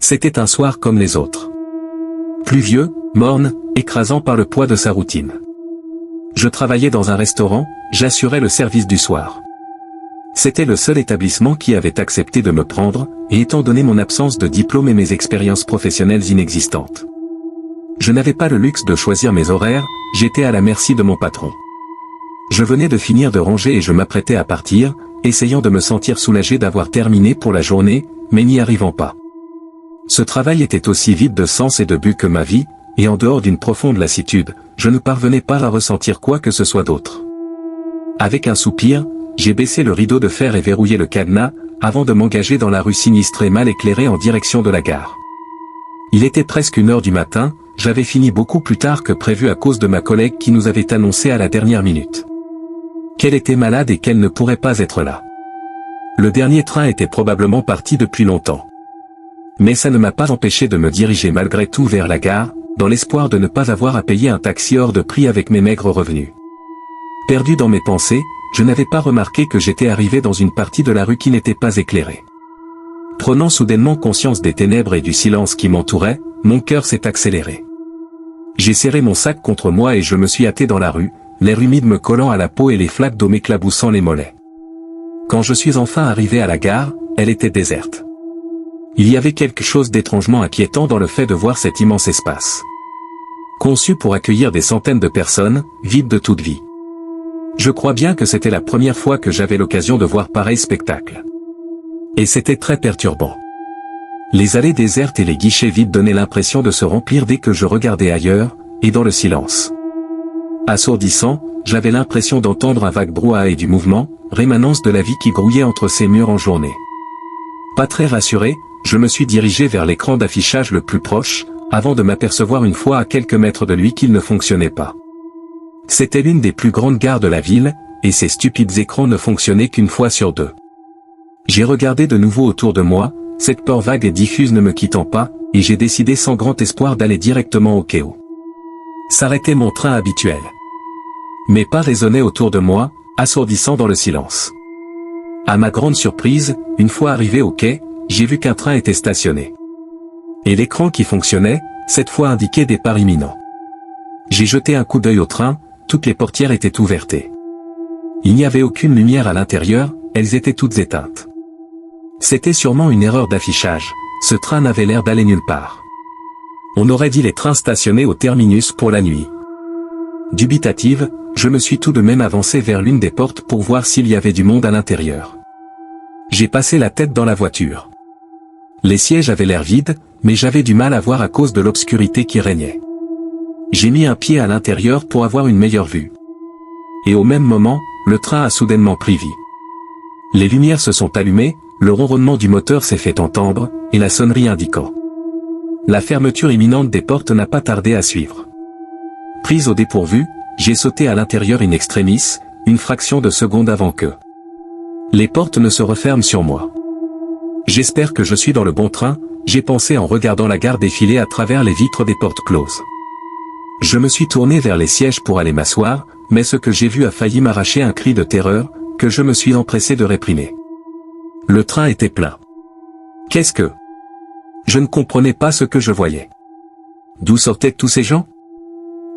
C'était un soir comme les autres. Pluvieux, morne, écrasant par le poids de sa routine. Je travaillais dans un restaurant, j'assurais le service du soir. C'était le seul établissement qui avait accepté de me prendre, et étant donné mon absence de diplôme et mes expériences professionnelles inexistantes. Je n'avais pas le luxe de choisir mes horaires, j'étais à la merci de mon patron. Je venais de finir de ranger et je m'apprêtais à partir, essayant de me sentir soulagé d'avoir terminé pour la journée, mais n'y arrivant pas. Ce travail était aussi vide de sens et de but que ma vie, et en dehors d'une profonde lassitude, je ne parvenais pas à ressentir quoi que ce soit d'autre. Avec un soupir, j'ai baissé le rideau de fer et verrouillé le cadenas, avant de m'engager dans la rue sinistrée mal éclairée en direction de la gare. Il était presque 1h du matin, j'avais fini beaucoup plus tard que prévu à cause de ma collègue qui nous avait annoncé à la dernière minute qu'elle était malade et qu'elle ne pourrait pas être là. Le dernier train était probablement parti depuis longtemps. Mais ça ne m'a pas empêché de me diriger malgré tout vers la gare, dans l'espoir de ne pas avoir à payer un taxi hors de prix avec mes maigres revenus. Perdu dans mes pensées, je n'avais pas remarqué que j'étais arrivé dans une partie de la rue qui n'était pas éclairée. Prenant soudainement conscience des ténèbres et du silence qui m'entourait, mon cœur s'est accéléré. J'ai serré mon sac contre moi et je me suis hâté dans la rue, l'air humide me collant à la peau et les flaques d'eau m'éclaboussant les mollets. Quand je suis enfin arrivé à la gare, elle était déserte. Il y avait quelque chose d'étrangement inquiétant dans le fait de voir cet immense espace. Conçu pour accueillir des centaines de personnes, vide de toute vie. Je crois bien que c'était la première fois que j'avais l'occasion de voir pareil spectacle. Et c'était très perturbant. Les allées désertes et les guichets vides donnaient l'impression de se remplir dès que je regardais ailleurs, et dans le silence. Assourdissant, j'avais l'impression d'entendre un vague brouhaha et du mouvement, rémanence de la vie qui grouillait entre ces murs en journée. Pas très rassuré, je me suis dirigé vers l'écran d'affichage le plus proche, avant de m'apercevoir une fois à quelques mètres de lui qu'il ne fonctionnait pas. C'était l'une des plus grandes gares de la ville, et ces stupides écrans ne fonctionnaient qu'une fois sur 2. J'ai regardé de nouveau autour de moi, cette peur vague et diffuse ne me quittant pas, et j'ai décidé sans grand espoir d'aller directement au quai. S'arrêtait mon train habituel. Mais pas résonnait autour de moi, assourdissant dans le silence. À ma grande surprise, une fois arrivé au quai, j'ai vu qu'un train était stationné. Et l'écran qui fonctionnait, cette fois indiquait départ imminent. J'ai jeté un coup d'œil au train, toutes les portières étaient ouvertes. Il n'y avait aucune lumière à l'intérieur, elles étaient toutes éteintes. C'était sûrement une erreur d'affichage, ce train n'avait l'air d'aller nulle part. On aurait dit les trains stationnés au terminus pour la nuit. Dubitative, je me suis tout de même avancé vers l'une des portes pour voir s'il y avait du monde à l'intérieur. J'ai passé la tête dans la voiture. Les sièges avaient l'air vides, mais j'avais du mal à voir à cause de l'obscurité qui régnait. J'ai mis un pied à l'intérieur pour avoir une meilleure vue. Et au même moment, le train a soudainement pris vie. Les lumières se sont allumées, le ronronnement du moteur s'est fait entendre, et la sonnerie indiquant la fermeture imminente des portes n'a pas tardé à suivre. Prise au dépourvu, j'ai sauté à l'intérieur in extremis, une fraction de seconde avant que les portes ne se referment sur moi. J'espère que je suis dans le bon train, j'ai pensé en regardant la gare défiler à travers les vitres des portes closes. Je me suis tourné vers les sièges pour aller m'asseoir, mais ce que j'ai vu a failli m'arracher un cri de terreur, que je me suis empressé de réprimer. Le train était plein. Qu'est-ce que... Je ne comprenais pas ce que je voyais. D'où sortaient tous ces gens?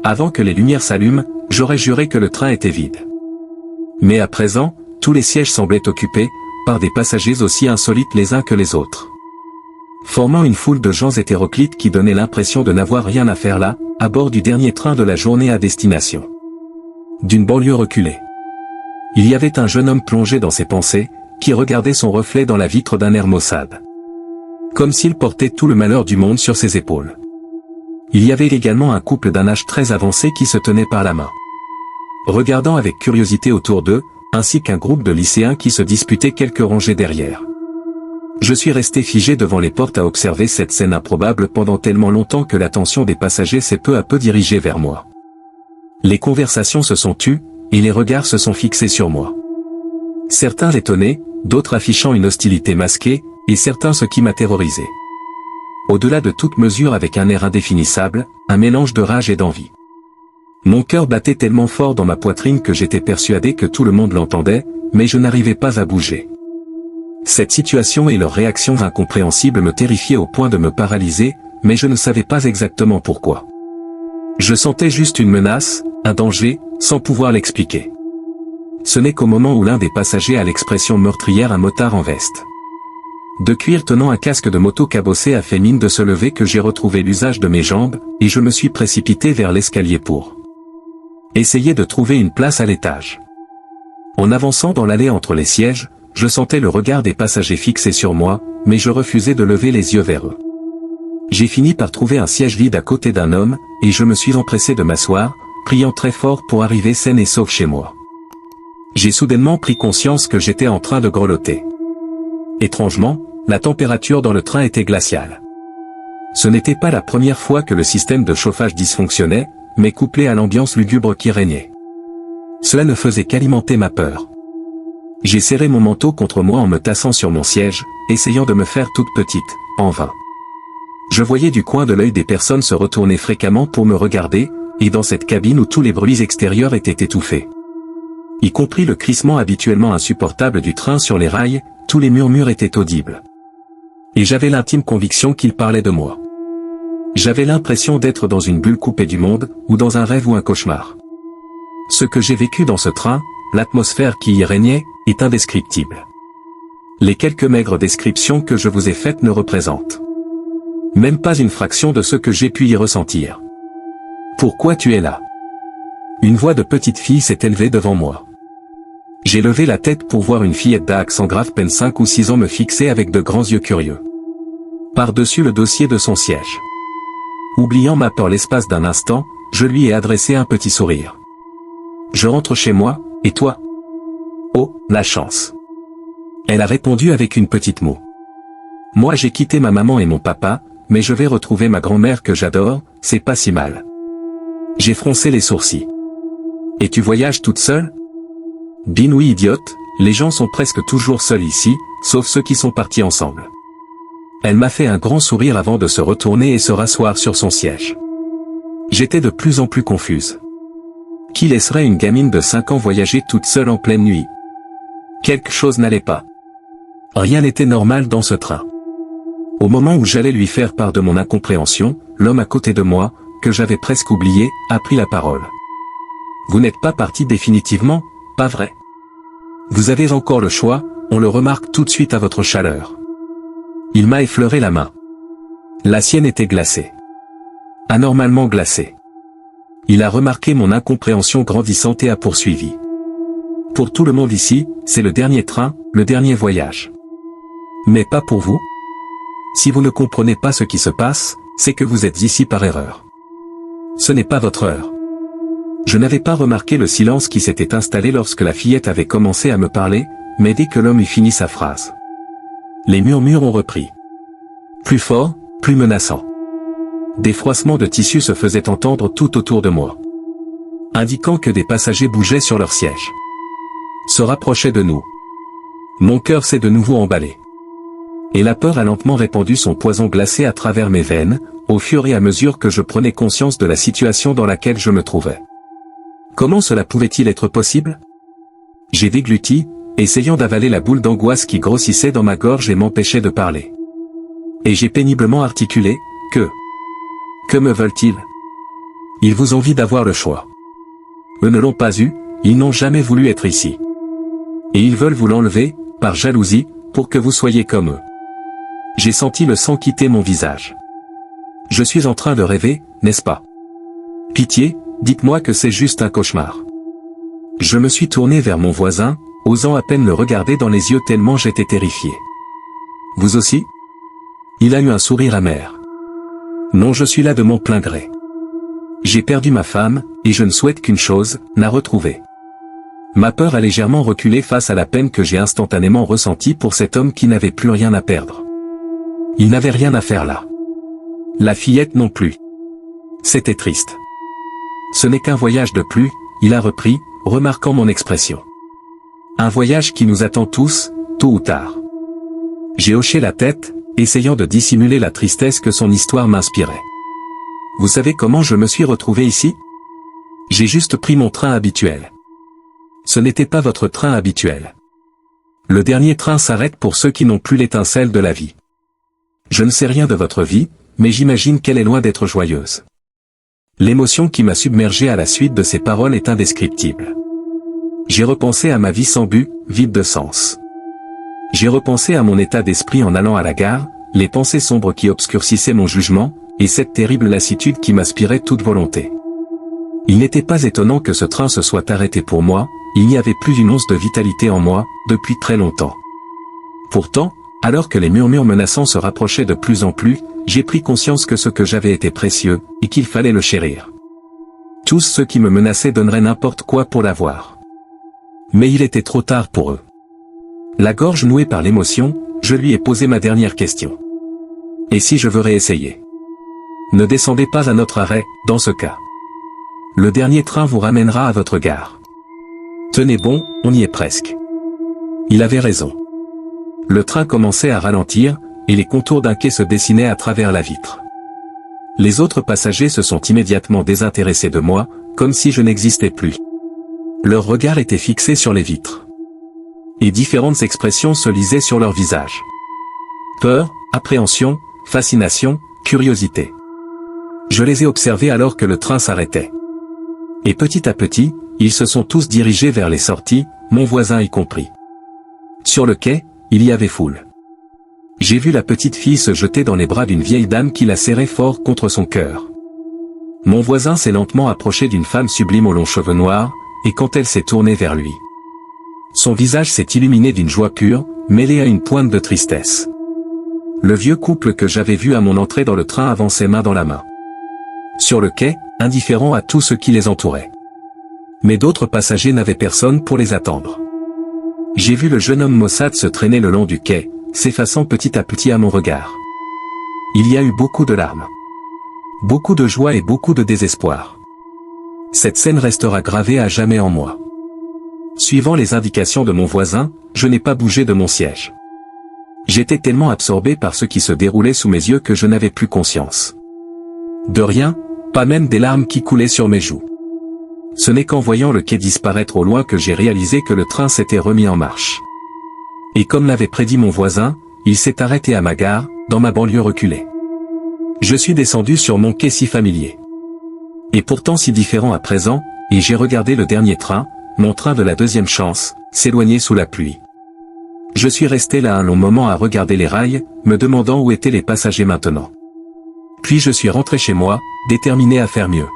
Avant que les lumières s'allument, j'aurais juré que le train était vide. Mais à présent, tous les sièges semblaient occupés, par des passagers aussi insolites les uns que les autres. Formant une foule de gens hétéroclites qui donnaient l'impression de n'avoir rien à faire là, à bord du dernier train de la journée à destination d'une banlieue reculée. Il y avait un jeune homme plongé dans ses pensées, qui regardait son reflet dans la vitre d'un air maussade. Comme s'il portait tout le malheur du monde sur ses épaules. Il y avait également un couple d'un âge très avancé qui se tenait par la main, regardant avec curiosité autour d'eux, ainsi qu'un groupe de lycéens qui se disputaient quelques rangées derrière. Je suis resté figé devant les portes à observer cette scène improbable pendant tellement longtemps que l'attention des passagers s'est peu à peu dirigée vers moi. Les conversations se sont tues, et les regards se sont fixés sur moi. Certains étonnés, d'autres affichant une hostilité masquée, et certains ce qui m'a terrorisé. Au-delà de toute mesure avec un air indéfinissable, un mélange de rage et d'envie. Mon cœur battait tellement fort dans ma poitrine que j'étais persuadé que tout le monde l'entendait, mais je n'arrivais pas à bouger. Cette situation et leurs réactions incompréhensibles me terrifiaient au point de me paralyser, mais je ne savais pas exactement pourquoi. Je sentais juste une menace, un danger, sans pouvoir l'expliquer. Ce n'est qu'au moment où l'un des passagers a l'expression meurtrière, un motard en veste de cuir tenant un casque de moto cabossé a fait mine de se lever que j'ai retrouvé l'usage de mes jambes, et je me suis précipité vers l'escalier pour essayer de trouver une place à l'étage. En avançant dans l'allée entre les sièges, je sentais le regard des passagers fixé sur moi, mais je refusais de lever les yeux vers eux. J'ai fini par trouver un siège vide à côté d'un homme, et je me suis empressé de m'asseoir, priant très fort pour arriver saine et sauve chez moi. J'ai soudainement pris conscience que j'étais en train de grelotter. Étrangement, la température dans le train était glaciale. Ce n'était pas la première fois que le système de chauffage dysfonctionnait, mais couplé à l'ambiance lugubre qui régnait. Cela ne faisait qu'alimenter ma peur. J'ai serré mon manteau contre moi en me tassant sur mon siège, essayant de me faire toute petite, en vain. Je voyais du coin de l'œil des personnes se retourner fréquemment pour me regarder, et dans cette cabine où tous les bruits extérieurs étaient étouffés, y compris le crissement habituellement insupportable du train sur les rails, tous les murmures étaient audibles. Et j'avais l'intime conviction qu'ils parlaient de moi. J'avais l'impression d'être dans une bulle coupée du monde, ou dans un rêve ou un cauchemar. Ce que j'ai vécu dans ce train, l'atmosphère qui y régnait, est indescriptible. Les quelques maigres descriptions que je vous ai faites ne représentent même pas une fraction de ce que j'ai pu y ressentir. Pourquoi tu es là? Une voix de petite fille s'est élevée devant moi. J'ai levé la tête pour voir une fillette d'accent grave peine 5 ou 6 ans me fixer avec de grands yeux curieux par-dessus le dossier de son siège. Oubliant ma peur l'espace d'un instant, je lui ai adressé un petit sourire. Je rentre chez moi, et toi? Oh, la chance. Elle a répondu avec une petite moue. Moi j'ai quitté ma maman et mon papa, mais je vais retrouver ma grand-mère que j'adore, c'est pas si mal. J'ai froncé les sourcils. Et tu voyages toute seule? Bin oui idiote, les gens sont presque toujours seuls ici, sauf ceux qui sont partis ensemble. Elle m'a fait un grand sourire avant de se retourner et se rasseoir sur son siège. J'étais de plus en plus confuse. Qui laisserait une gamine de 5 ans voyager toute seule en pleine nuit? Quelque chose n'allait pas. Rien n'était normal dans ce train. Au moment où j'allais lui faire part de mon incompréhension, l'homme à côté de moi, que j'avais presque oublié, a pris la parole. Vous n'êtes pas parti définitivement, pas vrai? Vous avez encore le choix, on le remarque tout de suite à votre chaleur. Il m'a effleuré la main. La sienne était glacée. Anormalement glacée. Il a remarqué mon incompréhension grandissante et a poursuivi. Pour tout le monde ici, c'est le dernier train, le dernier voyage. Mais pas pour vous? Si vous ne comprenez pas ce qui se passe, c'est que vous êtes ici par erreur. Ce n'est pas votre heure. Je n'avais pas remarqué le silence qui s'était installé lorsque la fillette avait commencé à me parler, mais dès que l'homme eut fini sa phrase, les murmures ont repris. Plus fort, plus menaçant. Des froissements de tissu se faisaient entendre tout autour de moi, indiquant que des passagers bougeaient sur leur siège, se rapprochaient de nous. Mon cœur s'est de nouveau emballé. Et la peur a lentement répandu son poison glacé à travers mes veines, au fur et à mesure que je prenais conscience de la situation dans laquelle je me trouvais. Comment cela pouvait-il être possible? J'ai dégluti, essayant d'avaler la boule d'angoisse qui grossissait dans ma gorge et m'empêchait de parler. Et j'ai péniblement articulé, que me veulent-ils? Ils vous ont envie d'avoir le choix. Eux ne l'ont pas eu, ils n'ont jamais voulu être ici. Et ils veulent vous l'enlever, par jalousie, pour que vous soyez comme eux. J'ai senti le sang quitter mon visage. Je suis en train de rêver, n'est-ce pas? Pitié, dites-moi que c'est juste un cauchemar. Je me suis tourné vers mon voisin, osant à peine le regarder dans les yeux tellement j'étais terrifié. Vous aussi? Il a eu un sourire amer. Non, je suis là de mon plein gré. J'ai perdu ma femme, et je ne souhaite qu'une chose, la retrouver. Ma peur a légèrement reculé face à la peine que j'ai instantanément ressentie pour cet homme qui n'avait plus rien à perdre. Il n'avait rien à faire là. La fillette non plus. C'était triste. Ce n'est qu'un voyage de plus, il a repris, remarquant mon expression. Un voyage qui nous attend tous, tôt ou tard. J'ai hoché la tête, essayant de dissimuler la tristesse que son histoire m'inspirait. Vous savez comment je me suis retrouvé ici? J'ai juste pris mon train habituel. Ce n'était pas votre train habituel. Le dernier train s'arrête pour ceux qui n'ont plus l'étincelle de la vie. Je ne sais rien de votre vie, mais j'imagine qu'elle est loin d'être joyeuse. L'émotion qui m'a submergé à la suite de ces paroles est indescriptible. J'ai repensé à ma vie sans but, vide de sens. J'ai repensé à mon état d'esprit en allant à la gare, les pensées sombres qui obscurcissaient mon jugement, et cette terrible lassitude qui m'aspirait toute volonté. Il n'était pas étonnant que ce train se soit arrêté pour moi, il n'y avait plus une once de vitalité en moi, depuis très longtemps. Pourtant, alors que les murmures menaçants se rapprochaient de plus en plus, j'ai pris conscience que ce que j'avais était précieux, et qu'il fallait le chérir. Tous ceux qui me menaçaient donneraient n'importe quoi pour l'avoir. Mais il était trop tard pour eux. La gorge nouée par l'émotion, je lui ai posé ma dernière question. Et si je veux réessayer? Ne descendez pas à notre arrêt, dans ce cas. Le dernier train vous ramènera à votre gare. Tenez bon, on y est presque. Il avait raison. Le train commençait à ralentir, et les contours d'un quai se dessinaient à travers la vitre. Les autres passagers se sont immédiatement désintéressés de moi, comme si je n'existais plus. Leur regard était fixé sur les vitres. Et différentes expressions se lisaient sur leur visage. Peur, appréhension, fascination, curiosité. Je les ai observés alors que le train s'arrêtait. Et petit à petit, ils se sont tous dirigés vers les sorties, mon voisin y compris. Sur le quai, il y avait foule. J'ai vu la petite fille se jeter dans les bras d'une vieille dame qui la serrait fort contre son cœur. Mon voisin s'est lentement approché d'une femme sublime aux longs cheveux noirs, et quand elle s'est tournée vers lui, son visage s'est illuminé d'une joie pure, mêlée à une pointe de tristesse. Le vieux couple que j'avais vu à mon entrée dans le train avançait main dans la main. Sur le quai, indifférent à tout ce qui les entourait. Mais d'autres passagers n'avaient personne pour les attendre. J'ai vu le jeune homme maussade se traîner le long du quai, s'effaçant petit à petit à mon regard. Il y a eu beaucoup de larmes. Beaucoup de joie et beaucoup de désespoir. Cette scène restera gravée à jamais en moi. Suivant les indications de mon voisin, je n'ai pas bougé de mon siège. J'étais tellement absorbé par ce qui se déroulait sous mes yeux que je n'avais plus conscience. De rien, pas même des larmes qui coulaient sur mes joues. Ce n'est qu'en voyant le quai disparaître au loin que j'ai réalisé que le train s'était remis en marche. Et comme l'avait prédit mon voisin, il s'est arrêté à ma gare, dans ma banlieue reculée. Je suis descendu sur mon quai si familier. Et pourtant si différent à présent, et j'ai regardé le dernier train, mon train de la deuxième chance, s'éloigner sous la pluie. Je suis resté là un long moment à regarder les rails, me demandant où étaient les passagers maintenant. Puis je suis rentré chez moi, déterminé à faire mieux.